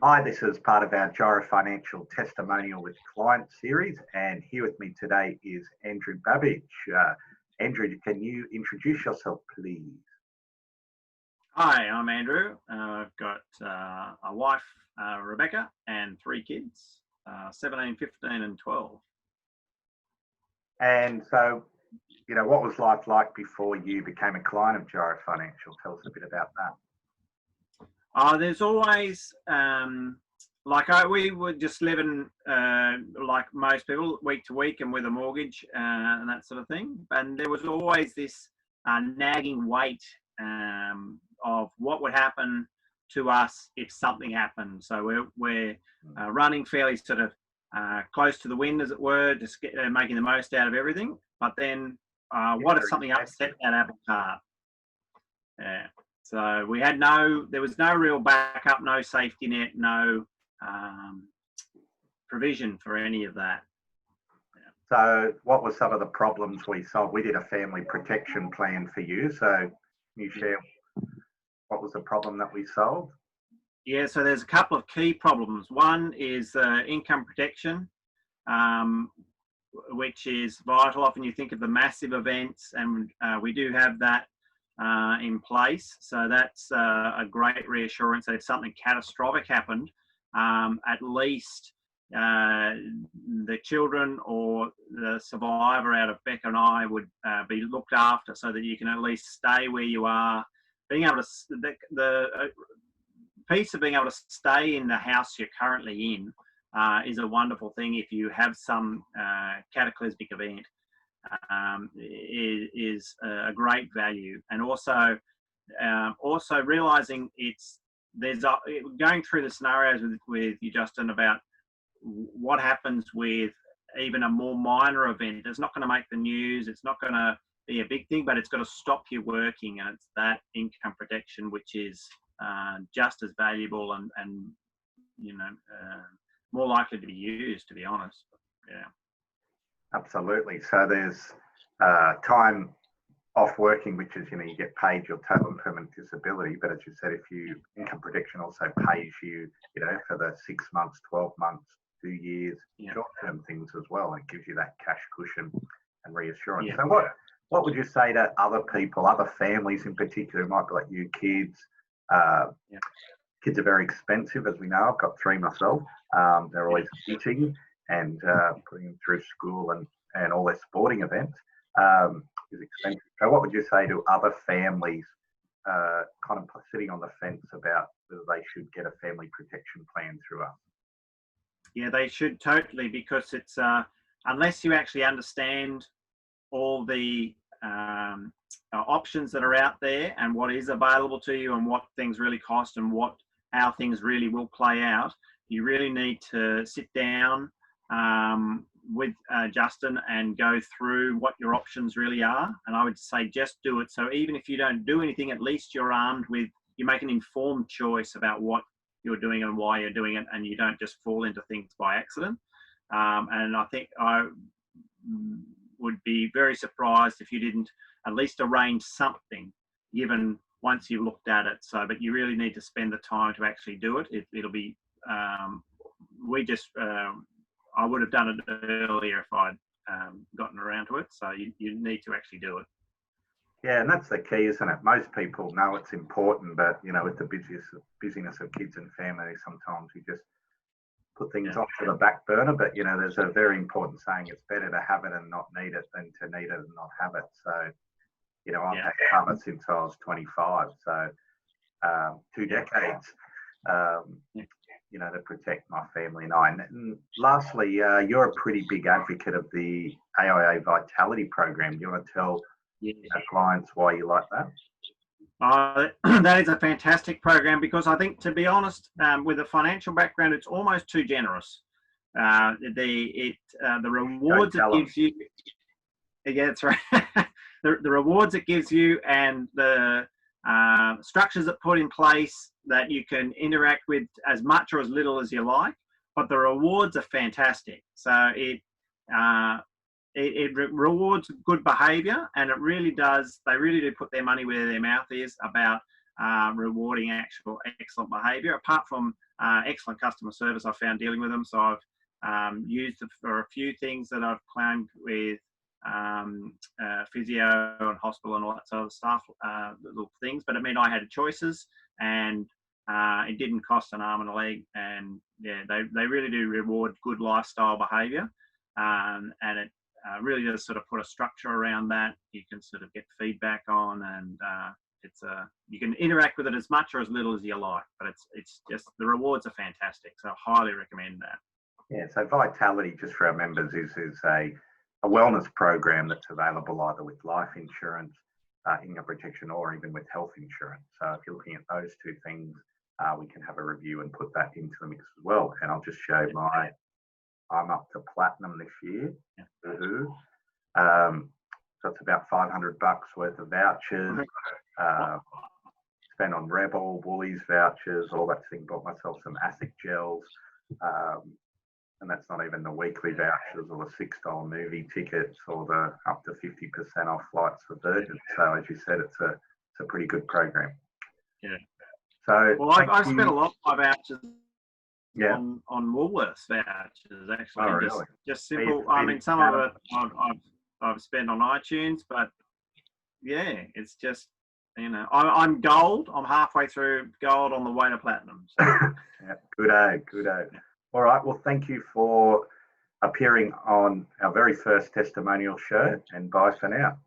Hi, this is part of our Jireh Financial Testimonial with Client series, and here with me today is Andrew Babbage. Andrew, can you introduce yourself, please? Hi, I'm Andrew. I've got a wife, Rebecca, and 3 kids, 17, 15 and 12. And so, what was life like before you became a client of Jireh Financial? Tell us a bit about that. There's always, we were just living like most people, week to week and with a mortgage and that sort of thing. And there was always this nagging weight of what would happen to us if something happened. So we're running fairly sort of close to the wind, as it were, just making the most out of everything. But then what if something upset that apple cart? Yeah. So there was no real backup, no safety net, no provision for any of that. Yeah. So what were some of the problems we solved? We did a family protection plan for you. So can you share what was the problem that we solved? Yeah, so there's a couple of key problems. One is income protection, which is vital. Often you think of the massive events, and we do have that in place. So that's a great reassurance that if something catastrophic happened, at least the children or the survivor out of Becca and I would be looked after, so that you can at least stay where you are. Being able to, the piece of being able to stay in the house you're currently in is a wonderful thing if you have some cataclysmic event. Is a great value, and also realizing there's going through the scenarios with you, Justin, about what happens with even a more minor event. It's not going to make the news, it's not going to be a big thing, but it's got to stop you working, and it's that income protection which is just as valuable and more likely to be used, to be honest. Yeah. Absolutely. So there's time off working, which is, you get paid your total and permanent disability. But as you said, if income protection also pays you, for the 6 months, 12 months, 2 years, short-term things as well. And it gives you that cash cushion and reassurance. Yeah. So what would you say to other people, other families in particular, who might be like you, kids? Kids are very expensive, as we know. I've got 3 myself. They're always eating and putting them through school and all their sporting events is expensive. So what would you say to other families kind of sitting on the fence about whether they should get a family protection plan through us? Yeah, they should totally, because it's unless you actually understand all the options that are out there and what is available to you and what things really cost and how things really will play out, you really need to sit down with Justin and go through what your options really are. And I would say just do it. So even if you don't do anything, at least you're armed with, you make an informed choice about what you're doing and why you're doing it, and you don't just fall into things by accident. And I think I would be very surprised if you didn't at least arrange something, given once you've looked at it. So, but you really need to spend the time to actually do it. It'll be, I would have done it earlier if I'd gotten around to it. So you need to actually do it. Yeah, and that's the key, isn't it? Most people know it's important, but with the busyness of kids and family, sometimes we just put things off to the back burner. But there's a very important saying: it's better to have it and not need it than to need it and not have it. So, I've had cover since I was 25, so 2 decades. To protect my family and I. And lastly, you're a pretty big advocate of the AIA Vitality Program. Do you want to tell clients why you like that? That is a fantastic program, because I think, to be honest, with a financial background, it's almost too generous. The rewards it gives you. Yeah, that's right. The rewards it gives you and the structures that put in place that you can interact with as much or as little as you like, but the rewards are fantastic. So it rewards good behaviour, and it really does. They really do put their money where their mouth is about rewarding actual excellent behaviour. Apart from excellent customer service I found dealing with them. So I've used it for a few things that I've claimed with physio and hospital and all that sort of stuff, little things. But it meant I had choices, and it didn't cost an arm and a leg. And yeah, they really do reward good lifestyle behaviour, and it really does sort of put a structure around that. You can sort of get feedback on, and you can interact with it as much or as little as you like, but it's just, the rewards are fantastic. So I highly recommend that. Yeah, so Vitality, just for our members, is a wellness program that's available either with life insurance, income protection, or even with health insurance. So if you're looking at those two things, we can have a review and put that into the mix as well. And I'll just show I'm up to platinum this year. So it's about $500 worth of vouchers. Spent on Rebel, Woolies vouchers, all that thing. Bought myself some ASIC gels. And that's not even the weekly vouchers or the $6 movie tickets or the up to 50% off flights for Virgin. So as you said, it's a pretty good program. Yeah. So well, I spent a lot of my vouchers on Woolworths vouchers, actually. Oh, really? Just simple. I mean, some of it I've spent on iTunes, but yeah, it's just, you know, I'm gold. I'm halfway through gold on the way to platinum. So. Yeah, good. All right. Well, thank you for appearing on our very first testimonial show, and bye for now.